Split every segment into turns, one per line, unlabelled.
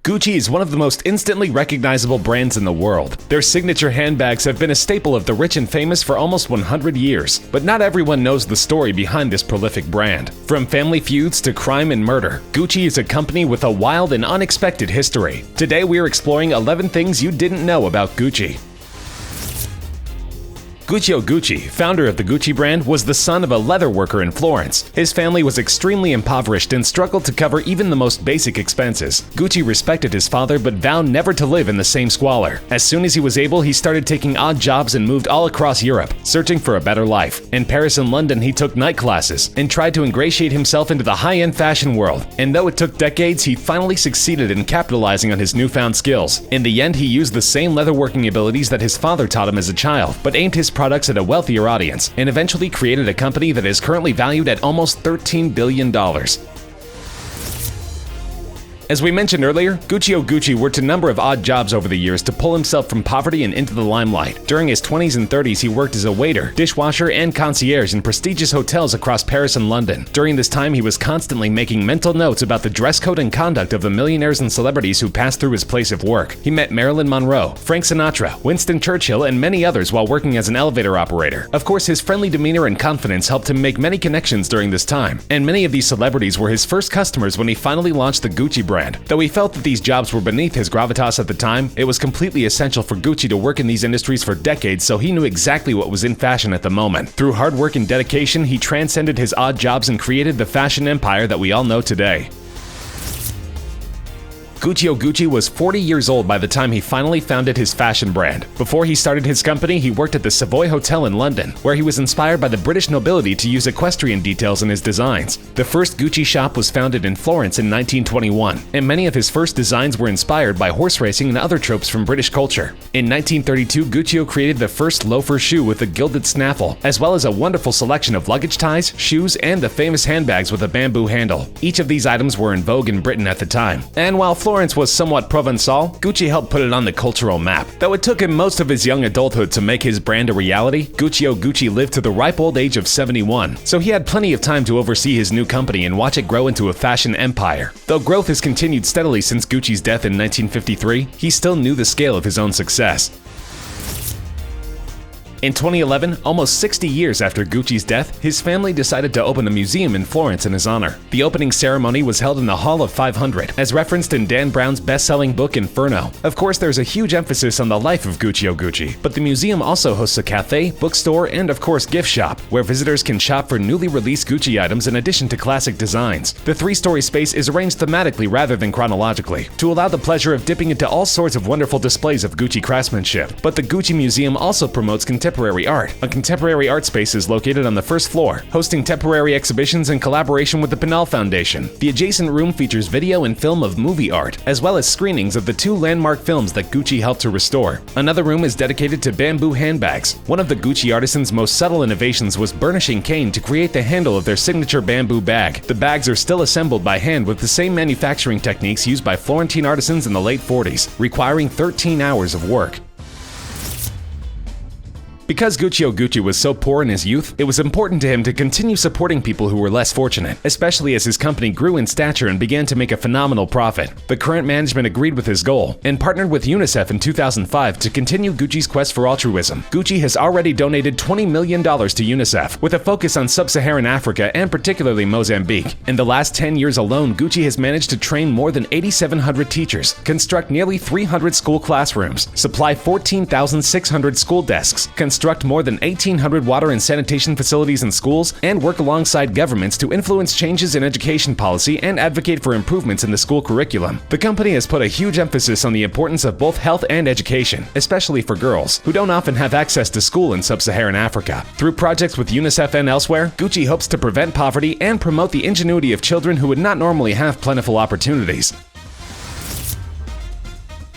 Gucci is one of the most instantly recognizable brands in the world. Their signature handbags have been a staple of the rich and famous for almost 100 years, but not everyone knows the story behind this prolific brand. From family feuds to crime and murder, Gucci is a company with a wild and unexpected history. Today we are exploring 11 things you didn't know about Gucci. Mauricio Gucci, founder of the Gucci brand, was the son of a leather worker in Florence. His family was extremely impoverished and struggled to cover even the most basic expenses. Gucci respected his father but vowed never to live in the same squalor. As soon as he was able, he started taking odd jobs and moved all across Europe, searching for a better life. In Paris and London, he took night classes and tried to ingratiate himself into the high-end fashion world. And though it took decades, he finally succeeded in capitalizing on his newfound skills. In the end, he used the same leatherworking abilities that his father taught him as a child, but aimed his products at a wealthier audience, and eventually created a company that is currently valued at almost $13 billion. As we mentioned earlier, Gucci worked a number of odd jobs over the years to pull himself from poverty and into the limelight. During his 20s and 30s, he worked as a waiter, dishwasher, and concierge in prestigious hotels across Paris and London. During this time, he was constantly making mental notes about the dress code and conduct of the millionaires and celebrities who passed through his place of work. He met Marilyn Monroe, Frank Sinatra, Winston Churchill, and many others while working as an elevator operator. Of course, his friendly demeanor and confidence helped him make many connections during this time, and many of these celebrities were his first customers when he finally launched the Gucci brand. Though he felt that these jobs were beneath his gravitas at the time, it was completely essential for Gucci to work in these industries for decades, so he knew exactly what was in fashion at the moment. Through hard work and dedication, he transcended his odd jobs and created the fashion empire that we all know today. Gucci was 40 years old by the time he finally founded his fashion brand. Before he started his company, he worked at the Savoy Hotel in London, where he was inspired by the British nobility to use equestrian details in his designs. The first Gucci shop was founded in Florence in 1921, and many of his first designs were inspired by horse racing and other tropes from British culture. In 1932, Gucci created the first loafer shoe with a gilded snaffle, as well as a wonderful selection of luggage ties, shoes, and the famous handbags with a bamboo handle. Each of these items were in vogue in Britain at the time, and while Florence was somewhat Provençal, Gucci helped put it on the cultural map. Though it took him most of his young adulthood to make his brand a reality, Gucci lived to the ripe old age of 71, so he had plenty of time to oversee his new company and watch it grow into a fashion empire. Though growth has continued steadily since Gucci's death in 1953, he still knew the scale of his own success. In 2011, almost 60 years after Gucci's death, his family decided to open a museum in Florence in his honor. The opening ceremony was held in the Hall of 500, as referenced in Dan Brown's best-selling book Inferno. Of course, there's a huge emphasis on the life of Gucci, but the museum also hosts a cafe, bookstore, and of course gift shop, where visitors can shop for newly released Gucci items in addition to classic designs. The three-story space is arranged thematically rather than chronologically, to allow the pleasure of dipping into all sorts of wonderful displays of Gucci craftsmanship. But the Gucci Museum also promotes contemporary art. A contemporary art space is located on the first floor, hosting temporary exhibitions in collaboration with the Pinel Foundation. The adjacent room features video and film of movie art, as well as screenings of the two landmark films that Gucci helped to restore. Another room is dedicated to bamboo handbags. One of the Gucci artisans' most subtle innovations was burnishing cane to create the handle of their signature bamboo bag. The bags are still assembled by hand with the same manufacturing techniques used by Florentine artisans in the late 40s, requiring 13 hours of work. Because Gucci was so poor in his youth, it was important to him to continue supporting people who were less fortunate, especially as his company grew in stature and began to make a phenomenal profit. The current management agreed with his goal and partnered with UNICEF in 2005 to continue Gucci's quest for altruism. Gucci has already donated $20 million to UNICEF, with a focus on sub-Saharan Africa and particularly Mozambique. In the last 10 years alone, Gucci has managed to train more than 8,700 teachers, construct nearly 300 school classrooms, supply 14,600 school desks, construct more than 1,800 water and sanitation facilities in schools, and work alongside governments to influence changes in education policy and advocate for improvements in the school curriculum. The company has put a huge emphasis on the importance of both health and education, especially for girls, who don't often have access to school in sub-Saharan Africa. Through projects with UNICEF and elsewhere, Gucci hopes to prevent poverty and promote the ingenuity of children who would not normally have plentiful opportunities.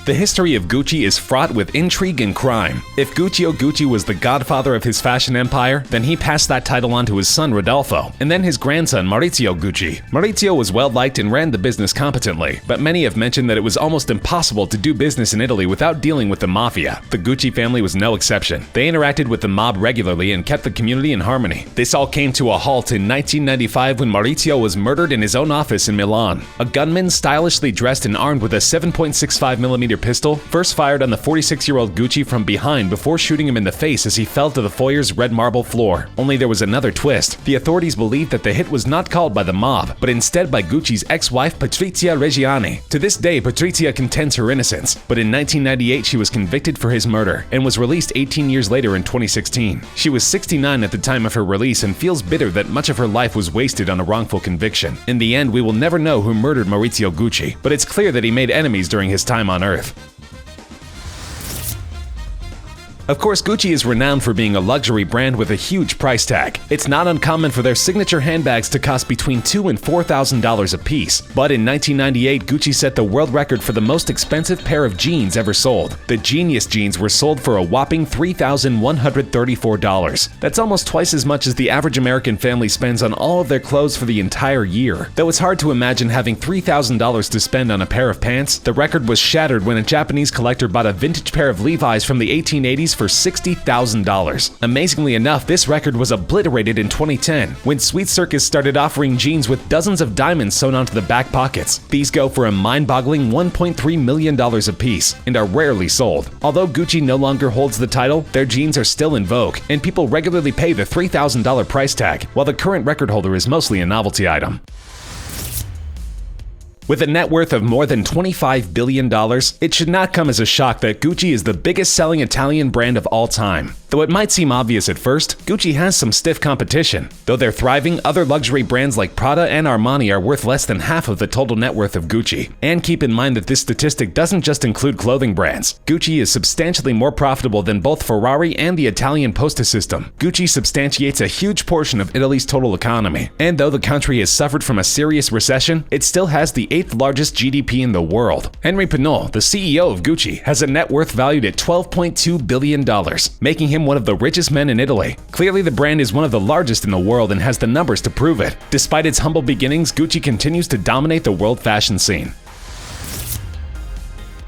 The history of Gucci is fraught with intrigue and crime. If Gucci was the godfather of his fashion empire, then he passed that title on to his son Rodolfo, and then his grandson Mauricio Gucci. Mauricio was well-liked and ran the business competently, but many have mentioned that it was almost impossible to do business in Italy without dealing with the mafia. The Gucci family was no exception. They interacted with the mob regularly and kept the community in harmony. This all came to a halt in 1995 when Mauricio was murdered in his own office in Milan. A gunman stylishly dressed and armed with a 7.65mm pistol first fired on the 46-year-old Gucci from behind before shooting him in the face as he fell to the foyer's red marble floor. Only there was another twist. The authorities believed that the hit was not called by the mob, but instead by Gucci's ex-wife Patrizia Reggiani. To this day, Patrizia contends her innocence, but in 1998 she was convicted for his murder and was released 18 years later in 2016. She was 69 at the time of her release and feels bitter that much of her life was wasted on a wrongful conviction. In the end, we will never know who murdered Mauricio Gucci, but it's clear that he made enemies during his time on Earth. Of course, Gucci is renowned for being a luxury brand with a huge price tag. It's not uncommon for their signature handbags to cost between $2,000 and $4,000 a piece. But in 1998, Gucci set the world record for the most expensive pair of jeans ever sold. The Genius jeans were sold for a whopping $3,134. That's almost twice as much as the average American family spends on all of their clothes for the entire year. Though it's hard to imagine having $3,000 to spend on a pair of pants, the record was shattered when a Japanese collector bought a vintage pair of Levi's from the 1880s for $60,000. Amazingly enough, this record was obliterated in 2010 when Sweet Circus started offering jeans with dozens of diamonds sewn onto the back pockets. These go for a mind-boggling $1.3 million a piece and are rarely sold. Although Gucci no longer holds the title, their jeans are still in vogue, and people regularly pay the $3,000 price tag, while the current record holder is mostly a novelty item. With a net worth of more than $25 billion, it should not come as a shock that Gucci is the biggest selling Italian brand of all time. Though it might seem obvious at first, Gucci has some stiff competition. Though they're thriving, other luxury brands like Prada and Armani are worth less than half of the total net worth of Gucci. And keep in mind that this statistic doesn't just include clothing brands. Gucci is substantially more profitable than both Ferrari and the Italian postal system. Gucci substantiates a huge portion of Italy's total economy. And though the country has suffered from a serious recession, it still has the 8th largest GDP in the world. Henry Pinault, the CEO of Gucci, has a net worth valued at $12.2 billion, making him one of the richest men in Italy. Clearly, the brand is one of the largest in the world and has the numbers to prove it. Despite its humble beginnings, Gucci continues to dominate the world fashion scene.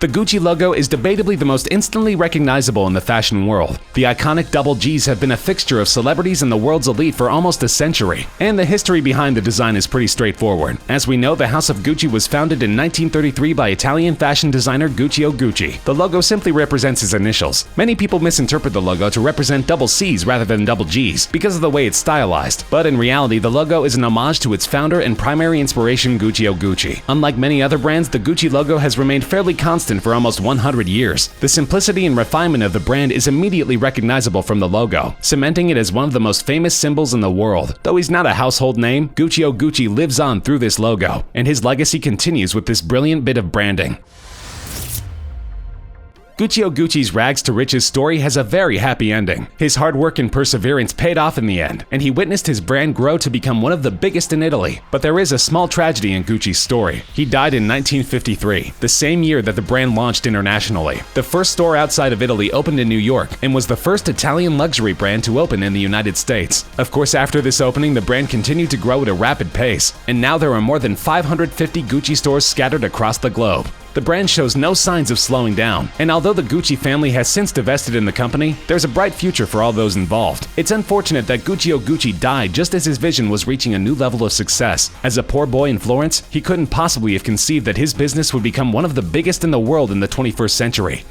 The Gucci logo is debatably the most instantly recognizable in the fashion world. The iconic double G's have been a fixture of celebrities and the world's elite for almost a century, and the history behind the design is pretty straightforward. As we know, the House of Gucci was founded in 1933 by Italian fashion designer Guccio Gucci. The logo simply represents his initials. Many people misinterpret the logo to represent double C's rather than double G's because of the way it's stylized, but in reality, the logo is an homage to its founder and primary inspiration, Guccio Gucci. Unlike many other brands, the Gucci logo has remained fairly constant for almost 100 years. The simplicity and refinement of the brand is immediately recognizable from the logo, cementing it as one of the most famous symbols in the world. Though he's not a household name, Guccio Gucci lives on through this logo, and his legacy continues with this brilliant bit of branding. Guccio Gucci's rags to riches story has a very happy ending. His hard work and perseverance paid off in the end, and he witnessed his brand grow to become one of the biggest in Italy. But there is a small tragedy in Gucci's story. He died in 1953, the same year that the brand launched internationally. The first store outside of Italy opened in New York and was the first Italian luxury brand to open in the United States. Of course, after this opening, the brand continued to grow at a rapid pace, and now there are more than 550 Gucci stores scattered across the globe. The brand shows no signs of slowing down, and although the Gucci family has since divested in the company, there's a bright future for all those involved. It's unfortunate that Guccio Gucci died just as his vision was reaching a new level of success. As a poor boy in Florence, he couldn't possibly have conceived that his business would become one of the biggest in the world in the 21st century.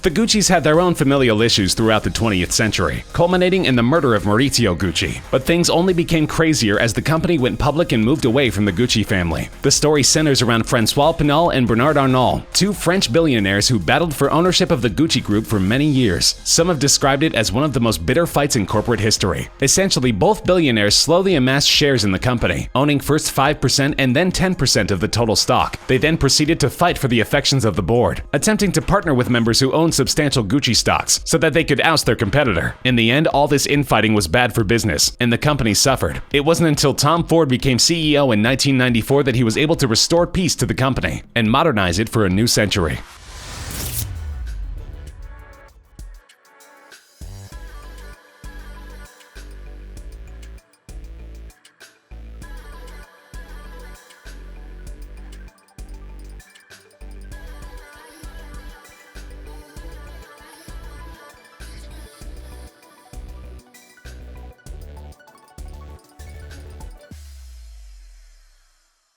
The Guccis had their own familial issues throughout the 20th century, culminating in the murder of Mauricio Gucci. But things only became crazier as the company went public and moved away from the Gucci family. The story centers around François Pinault and Bernard Arnault, two French billionaires who battled for ownership of the Gucci group for many years. Some have described it as one of the most bitter fights in corporate history. Essentially, both billionaires slowly amassed shares in the company, owning first 5% and then 10% of the total stock. They then proceeded to fight for the affections of the board, attempting to partner with members who owned own substantial Gucci stocks so that they could oust their competitor. In the end, all this infighting was bad for business, and the company suffered. It wasn't until Tom Ford became CEO in 1994 that he was able to restore peace to the company and modernize it for a new century.